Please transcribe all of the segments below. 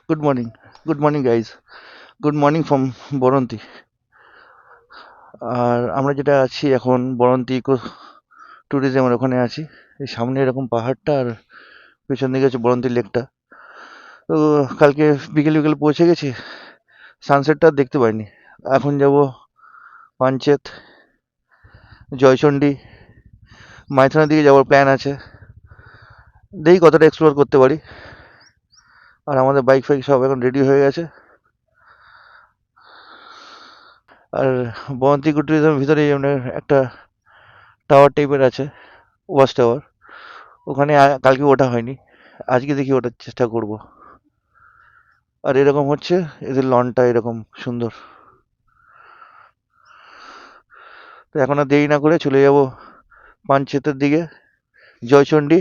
Good morning. Good morning, guys. Good morning from Baranti. আর আমরা যেটা আছি এখন বরন্তি ইকো ট্যুরিজমের ওখানে আছি। এই সামনে এরকম পাহাড়টা আর পেছন দিকে হচ্ছে বরন্তি লেকটা। তো কালকে বিকেল বিকেল পৌঁছে গেছি, সানসেটটা আর দেখতে পাইনি। এখন যাব পাঞ্চেত, জয়চণ্ডী, মাইথনের দিকে যাওয়ার প্ল্যান আছে। দেখি কতটা এক্সপ্লোর করতে পারি। আর আমাদের বাইক ফাইক সব এখন রেডি হয়ে গেছে। আর বরন্তি ইকো ট্যুরিজমের ভিতরে মানে একটা টাওয়ার টাইপের আছে, ওয়াচ টাওয়ার। ওখানে কালকে ওঠা হয়নি, আজকে দেখি ওঠার চেষ্টা করব। আর এরকম হচ্ছে এদের লনটা এরকম সুন্দর। তো এখন আর দেরি না করে চলে যাব পাঞ্চেতের দিকে, জয়চণ্ডী।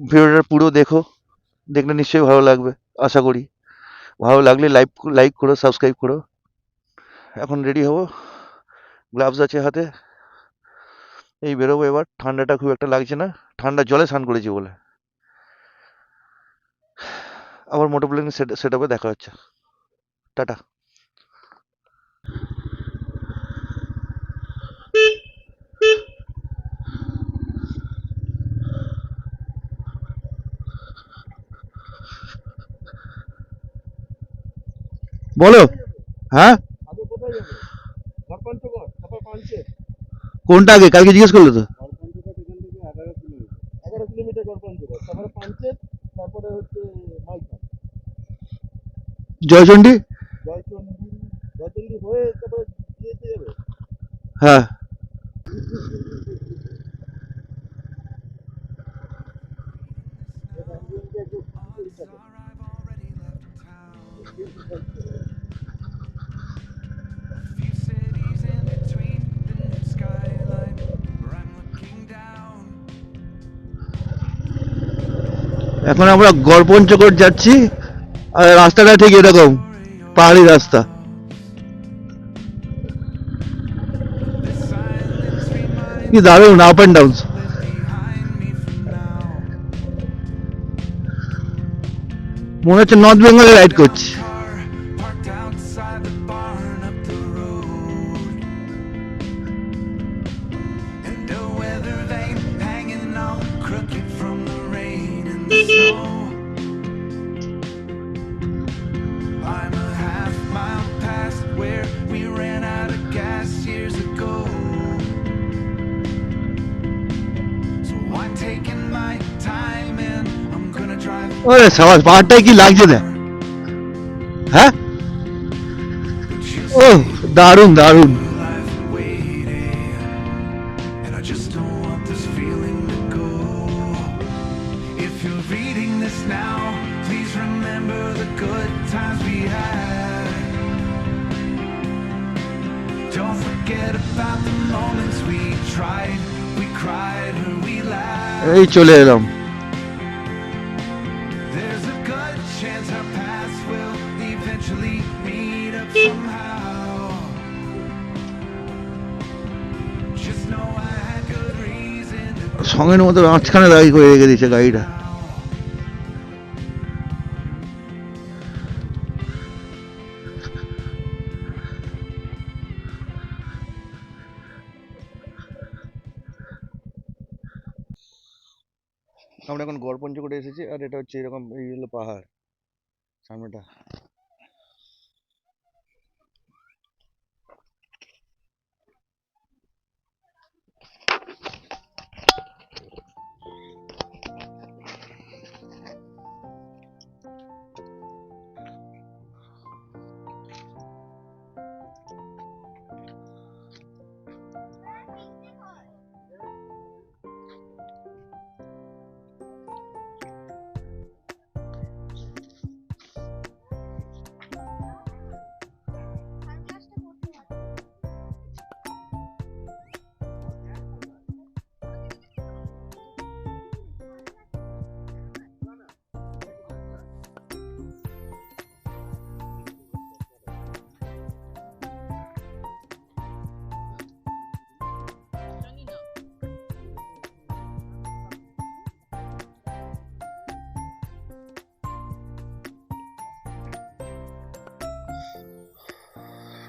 ভিডিওটা পুরো দেখো, দেখলে নিশ্চয়ই ভালো লাগবে আশা করি। ভালো লাগলে লাইক করো, সাবস্ক্রাইব করো। এখন রেডি হব, গ্লাভস আছে হাতে, এই বেরোবো এবার। ঠান্ডাটা খুব একটা লাগছে না, ঠান্ডা জলে স্নান করেছি বলে। আবার মোটর প্লেন সেট আপে দেখা হচ্ছে। টাটা। বলো। হ্যাঁ, কোনটা আগে কালকে জিজ্ঞেস করলে তো। জয়চণ্ডী। হ্যাঁ। এখন আমরা গড়পঞ্চকোট যাচ্ছি, আর রাস্তাটা ঠিক এরকম পাহাড়ি রাস্তা। কি দারুণ আপ অ্যান্ড ডাউন। মনে হচ্ছে নর্থ বেঙ্গলে রাইড করছি। ওরে সাবাস, পাহাড়টাই কি লাগছে দেখ। হ্যাঁ, ও দারুণ দারুণ। এই চলে এলাম। সঙ্গের মতো মাঝখানে দাঁড়িয়ে করে রেখে দিয়েছে গাড়িটা। আমরা এখন গড়পঞ্চকোটে এসেছি, আর এটা হচ্ছে এরকম, এই হলো পাহাড় সামনেটা।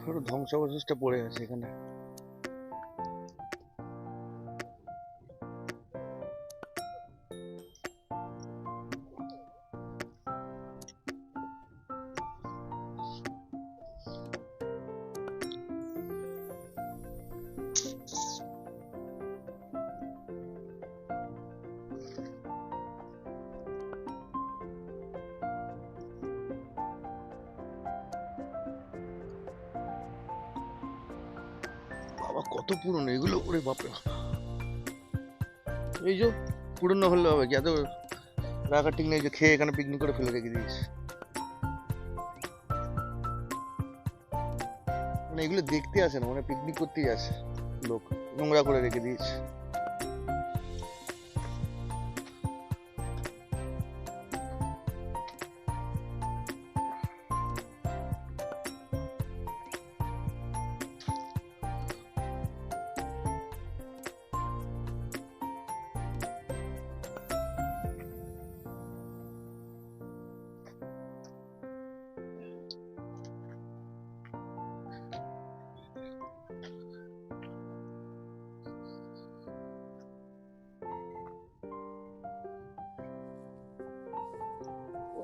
পুরো ধ্বংসাবশেষটা পড়ে আছে এখানে। বাবা কত পুরনো এগুলো, ওরে বাপরে বাপ। এই যে পুরনো হলে হবে কি, এত রাখা ঠিক নেই যে খেয়ে এখানে পিকনিক করে ফেলে রেখে দিয়েছে। মানে এগুলো দেখতে আসে না, মানে পিকনিক করতেই আসে লোক, নোংরা করে রেখে দিয়েছে।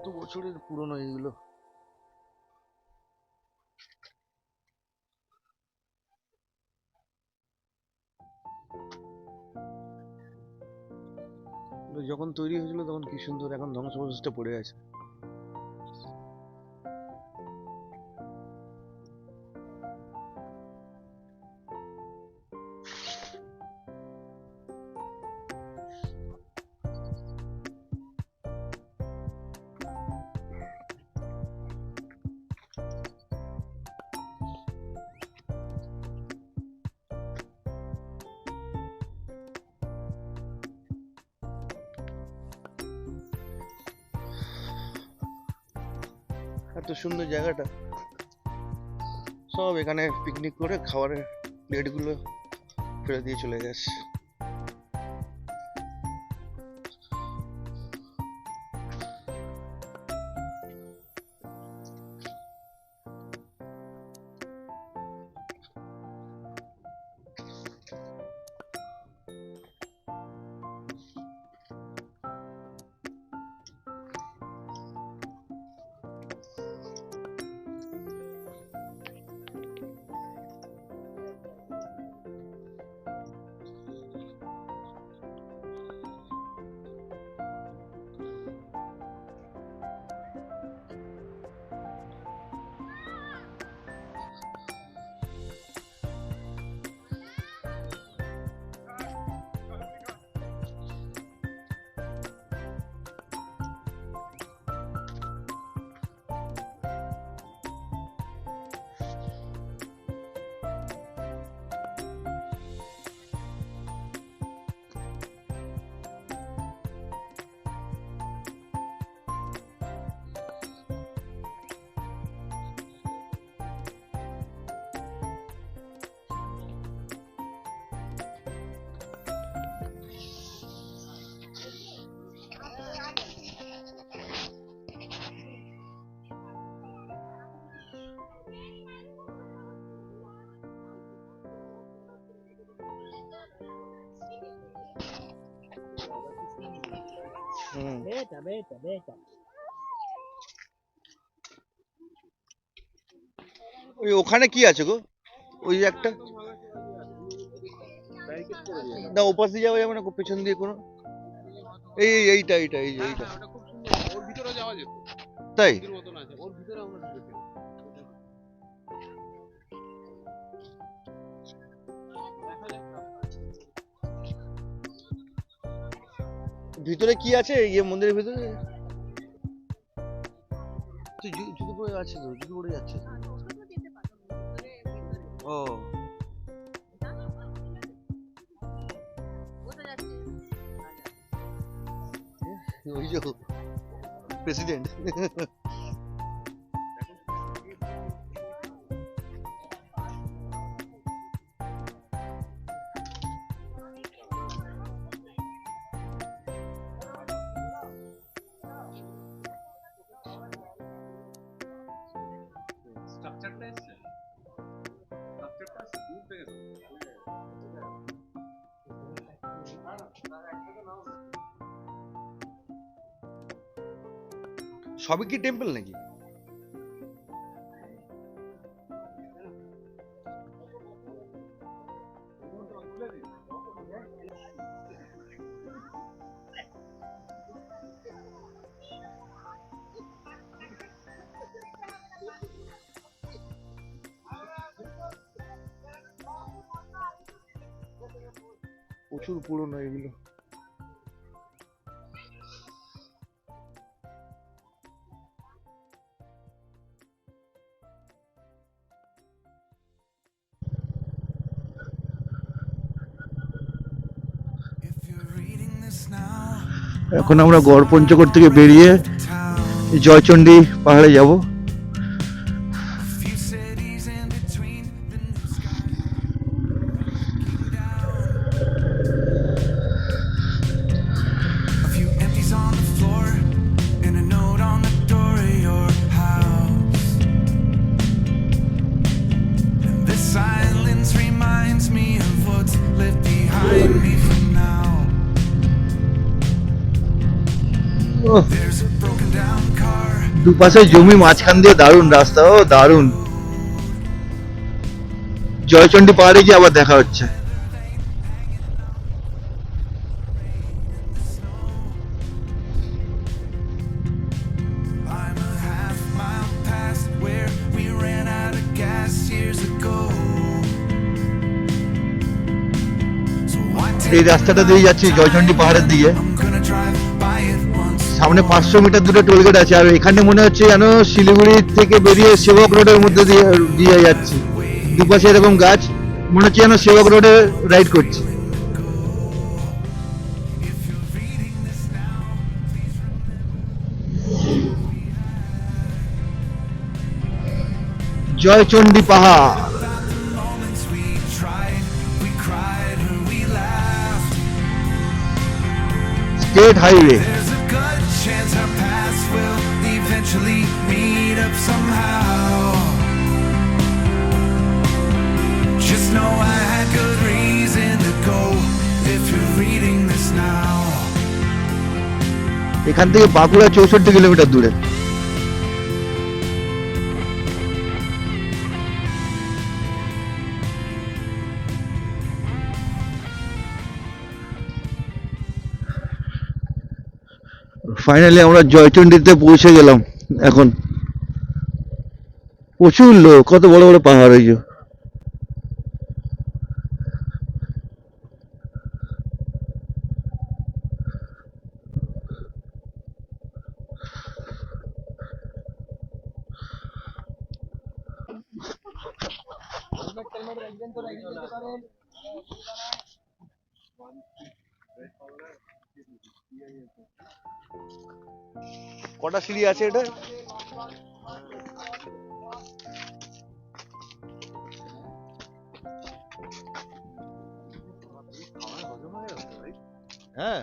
কত বছরের পুরনো এগুলো। এগুলো যখন তৈরি হয়েছিল তখন কি সুন্দর, এখন ধ্বংসাবশেষটা পড়ে আছে। এত সুন্দর জায়গাটা, সব এখানে পিকনিক করে খাবারের প্লেট গুলো ফেলে দিয়ে চলে গেছে। Beta, beta, beta. ওই ওখানে কি আছে গো, ওই যে একটা, না ওপাশ দিয়ে যাওয়া যাবে না পেছন দিয়ে কোনো, এইটা এই যে এইটা, ওটা খুব সুন্দর, ওর ভিতরে যাওয়া যেত, তাই মন্দির মতন আছে ওর ভিতরে, আমরা ঢুকেছি। দেখা যাক ভিতরে কি আছে ইয়ে মন্দিরের ভিতরে, তুই জুতো পরে আছে তো, জুতো পরে যাচ্ছে ও, ওই যে প্রেসিডেন্ট। স্ট্রাকচারটা এসছে। সবই কি টেম্পল নাকি? প্রচুর পুরনো এগুলো। এখন আমরা গড় পঞ্চকোট থেকে বেরিয়ে জয়চণ্ডী পাহাড়ে যাব। দুপাশে জমি, মাঝখান দিয়ে দারুণ রাস্তা। ও দারুণ। জয়চণ্ডী পাহাড়ে গিয়ে আবার দেখা হচ্ছে। এই রাস্তাটা দিয়ে যাচ্ছি জয়চণ্ডী পাহাড়ের দিকে। সামনে 500 মিটার দূরে টোলগেট আছে, আর এখানে মনে হচ্ছে যেন শিলিগুড়ি থেকে বেরিয়ে সেবক রোডের মধ্যে দিয়ে যাচ্ছি। দুপাশে এরকম গাছ, মনে হচ্ছে যেন সেবক রোডে রাইড করছি। জয়চণ্ডী পাহাড়, স্টেট হাইওয়ে। এখান থেকে বাঁকুড়া 64 কিলোমিটার দূরে। ফাইনালি আমরা জয়চণ্ডীতে পৌঁছে গেলাম। এখন প্রচুর লোক, কত বড় বড় পাহাড় হয়েছে। কটা সিঁড়ি আছে এটা? হ্যাঁ,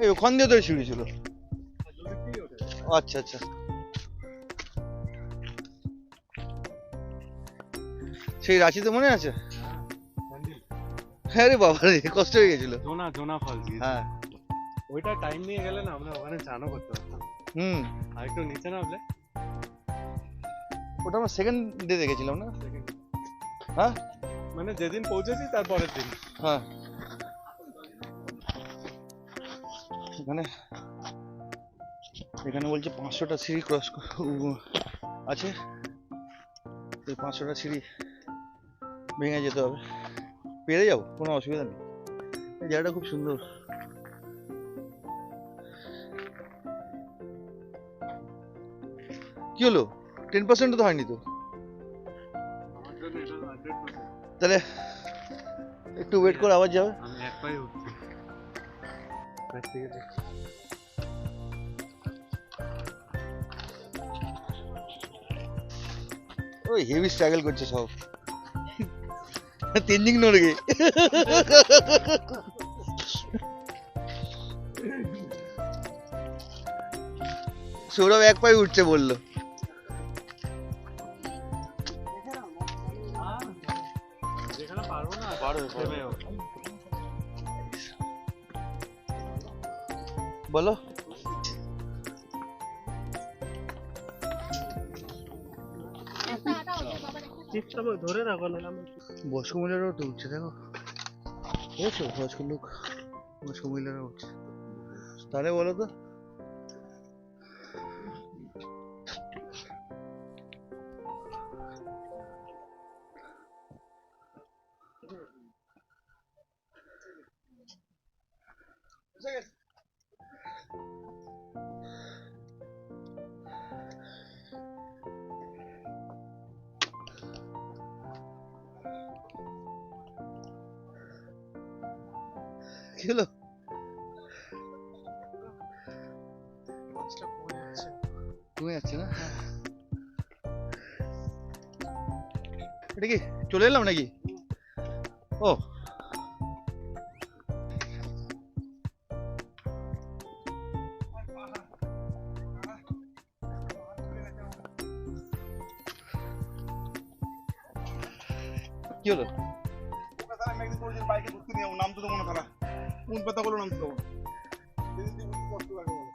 এই ওখান দিয়ে তো সিঁড়ি ছিল। আচ্ছা আচ্ছা, সেই রাঁচিতে মনে আছে? হ্যাঁ রে বাবা রে, কষ্ট হয়ে গেছিল। জোনা ফলস। হ্যাঁ, ওইটা টাইম নিয়ে গেলে না আমরা ওখানে চানও করতে পারতাম। আর একটু নিচে নামলে। ওটা আমরা সেকেন্ড ডে দেখেছিলাম না? হ্যাঁ, মানে যেদিন পৌঁছেছি তারপরের দিন। হ্যাঁ, এখানে বলছে 500টা সিঁড়ি ক্রস আছে। এই 500টা সিঁড়ি ভেঙে যেতে হবে, পেরে যাবো, কোনো অসুবিধা নেই। এই জায়গাটা খুব সুন্দর। কি হলো, 10% তো হয়নি তো? তাহলে একটু ওয়েট করে আবার যাবে। আমি এক পায়ে উঠছি। ঠিক আছে, ওই হেভি স্ট্রাগল করছে সব। তেঞ্জিং নড়গে সৌরভ এক পায়ে উঠছে বললো। চিপসটা ধরে রাখো না আমি বয়স্ক মহিলারাও তো উঠছে, দেখো বুঝছো, বয়স্ক লোক, বয়স্ক মহিলারা উঠছে। তাহলে বলো তো, কি হলো? মাছটা কমে যাচ্ছে। কমে যাচ্ছে না? এটা কি চলে এলাম নাকি? ও কি হলো? বাইকে ঘুরতে নিয়ে নামতে দেবো না তারা, কোন পাতা গুলো নামতে দেবো না। কষ্ট লাগে বলো।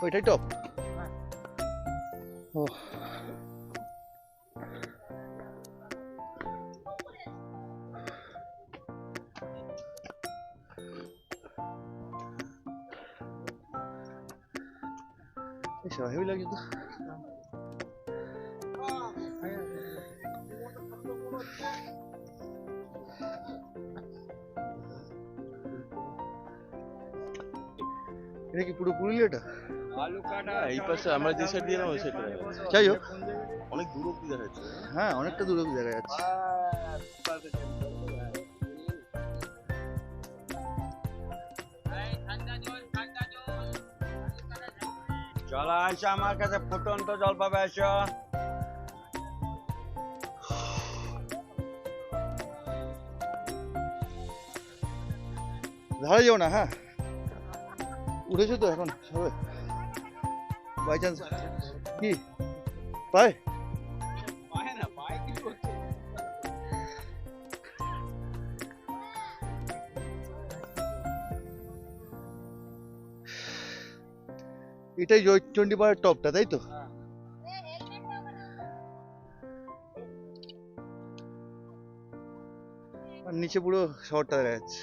ওইটাই টপ। ও এসব হেভি লাগছে তো। এটা কি পুরো পুরুলিয়াটা? এই পাশে আমরা যে সাইড দিয়ে না ওই সাইডে যাই হোক, অনেক দূর অব্দি দেখা যাচ্ছে। হ্যাঁ অনেকটা দূরে দেখা যাচ্ছে। চলো আসো আমার কাছে, ফুটন্ত জল পাবে আসো। ধারে যাও না, হ্যাঁ উঠেছো তো এখন সবে, বাই চান্স কি পায়? পায় না, পায় কি করছে? এটাই জয়চন্ডী পাহাড়ের টপটা, তাই তো? আর নিচে পুরো শহরটা দেখা যাচ্ছে।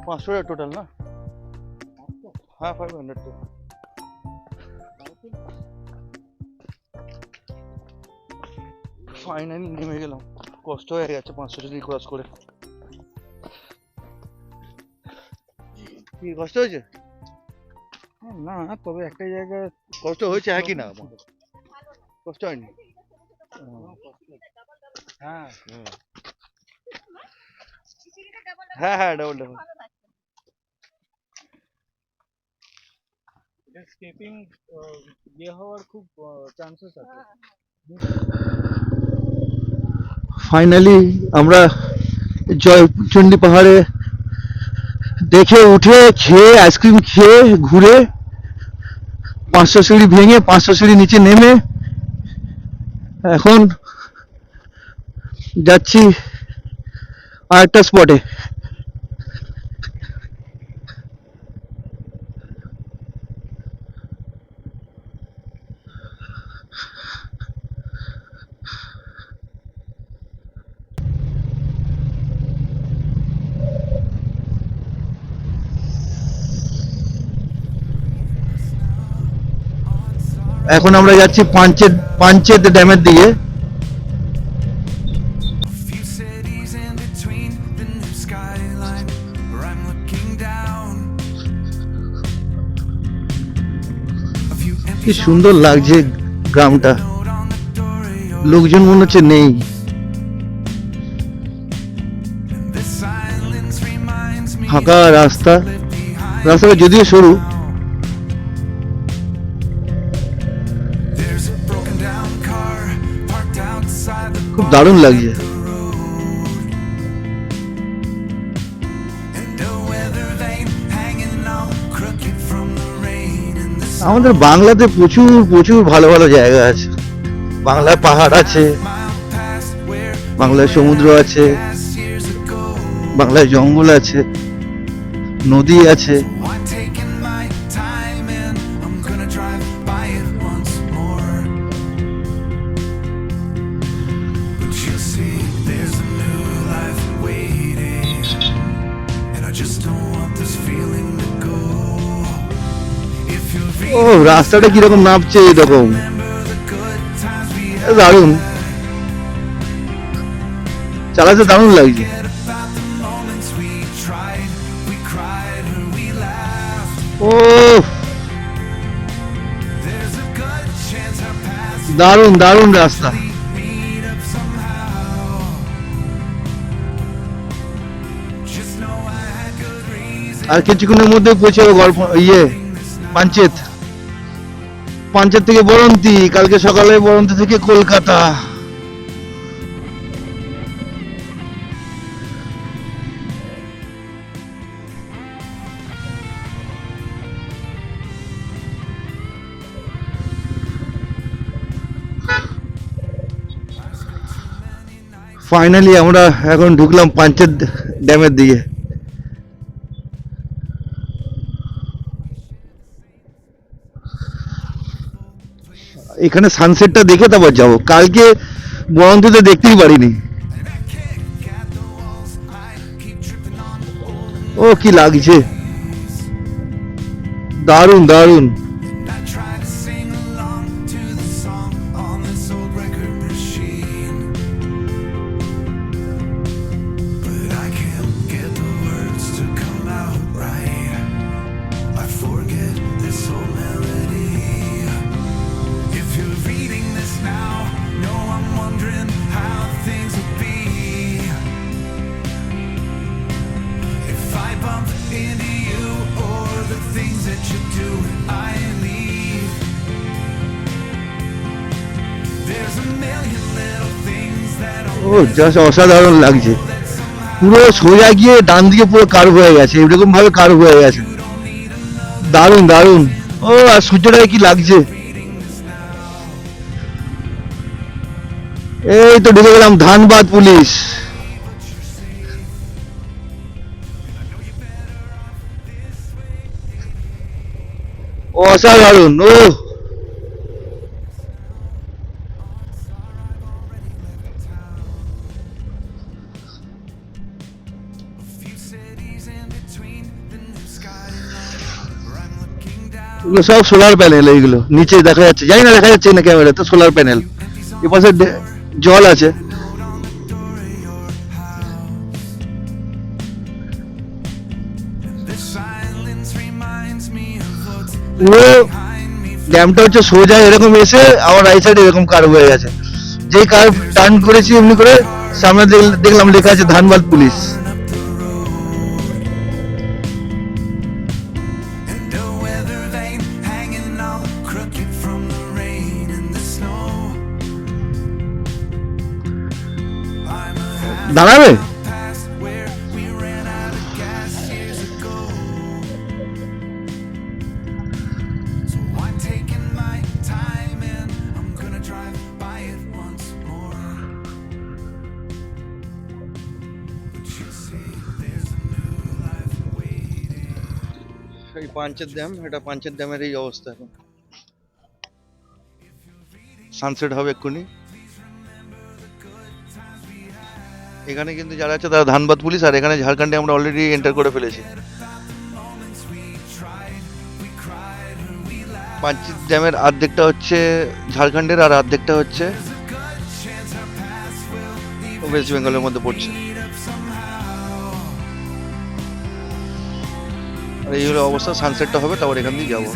পাঁচশোটা টোটাল না? হ্যাঁ 500 তো। ফাইনালি নেমে গেলাম, কষ্ট হয়ে গেছে 500 সিঁড়ি ক্রস করে। কি কষ্ট হয়েছে? না তবে একটা জায়গায় কষ্ট হয়েছে, হ্যাঁ কি না? কষ্ট হয়নি? হ্যাঁ হ্যাঁ হ্যাঁ ডাবল ডাবল। স্কেপিং ইয়ে হওয়ার খুব চান্সেস আছে। ফাইনালি আমরা জয়চন্ডী পাহাড়ে দেখে উঠে খেয়ে আইসক্রিম খেয়ে ঘুরে 500 সিঁড়ি ভেঙে 500 সিঁড়ি নিচে নেমে এখন যাচ্ছি আরেকটা স্পটে। এখন আমরা যাচ্ছি পাঞ্চেত ড্যামের দিকে। Few cities in between the new skyline where I'm looking down. A few কি empty সুন্দর লাগছে গ্রামটা, note on the door of your লোকজন মনে হচ্ছে নেই। and this silence reminds me ফাঁকা রাস্তা, live behind রাস্তাটা যদিও সরু now. দারুণ লাগছে। And a weather vane hanging all crooked from the rain and the snow. আমাদের বাংলাতে প্রচুর প্রচুর ভালো ভালো জায়গা আছে। বাংলায় পাহাড় আছে, Mile past where বাংলায় সমুদ্র আছে, past years ago. বাংলায় জঙ্গল আছে, নদী আছে। I'm taking my time and I'm gonna drive by it once more. But you see, there's a new life waiting, and I just don't want this feeling to go. If you're ও রাস্তাটা কিরকম নামছে এরকম, remember the good times we দারুণ চালাতে, দারুণ লাগছে। had about the moments we tried, we cried, or we laughed. O There's a good chance our paths দারুণ দারুণ রাস্তা। meet up somehow. Just know I had good reason আর কিছুক্ষণের মধ্যে পৌঁছে যাবো গল্প পাঞ্চেত। পাঞ্চেত থেকে বরন্তি, কালকে সকালে বরন্তি থেকে কলকাতা। ফাইনালি আমরা এখন ঢুকলাম পাঞ্চেত ড্যামের দিকে। এখানে সানসেটটা দেখে তারপর যাবো, কালকে বরন্তিতে দেখতেই পারিনি। ও কি লাগছে, দারুণ দারুণ। and I try to sing along to the song on this old record machine, but I can't get the words to come out right. I forget this old melody. If you're reading this now, know I'm wondering how things will be if I bump into you or the things that you do I leave. There's a million little things that ও just অসাধারণ লাগছে। পুরো সোজা গিয়ে ডান দিকে পুরো curve হয়ে গেছে, এরকম ভাবে কার্ভ হয়ে গেছে, দারুণ দারুণ। ও আর সূর্যটাকে কি লাগছে। এই তো ঢুকে গেলাম ধানবাদ পুলিশ। অসাধারণ। ও few cities in between the new skyline where I'm looking down. এগুলো সব সোলার প্যানেল, এইগুলো নিচে দেখা যাচ্ছে, জানি না দেখা যাচ্ছে না ক্যামেরা, তো সোলার প্যানেল। এপাশে জল আছে। The silence reminds me of what's পুরো behind me. ড্যামটা হচ্ছে সোজা এরকম এসে আমার রাইট সাইডে এরকম কার্ভ হয়ে গেছে। যেই কার্ভ টার্ন করেছি এমনি করে সামনে দেখলাম লেখা আছে Dhanbad police. And a weather vane hanging all crooked from the rain and the snow. I'm a half দাঁড়াবে? past where we ran out of gas years ago. So I'm taking my time and I'm gonna drive by it once more. But you see, there's a new life waiting. এই Panchet dam, এটা পাঞ্চেত ড্যামের এই অবস্থা এখন। Sunset হবে এক্ষুনি। এখানে কিন্তু যারা আছে তারা ধানবাদ পুলিশ, আর এখানে ঝাড়খণ্ডে আমরা অলরেডি এন্টার করে ফেলেছি। পাঞ্চেত ড্যামের অর্ধেকটা হচ্ছে ঝাড়খণ্ডের আর অর্ধেকটা হচ্ছে ওয়েস্ট বেঙ্গলের মধ্যে পড়ছে। আর এই হলো অবস্থা, সানসেটটা হবে তারপর এখান দিয়ে যাবো।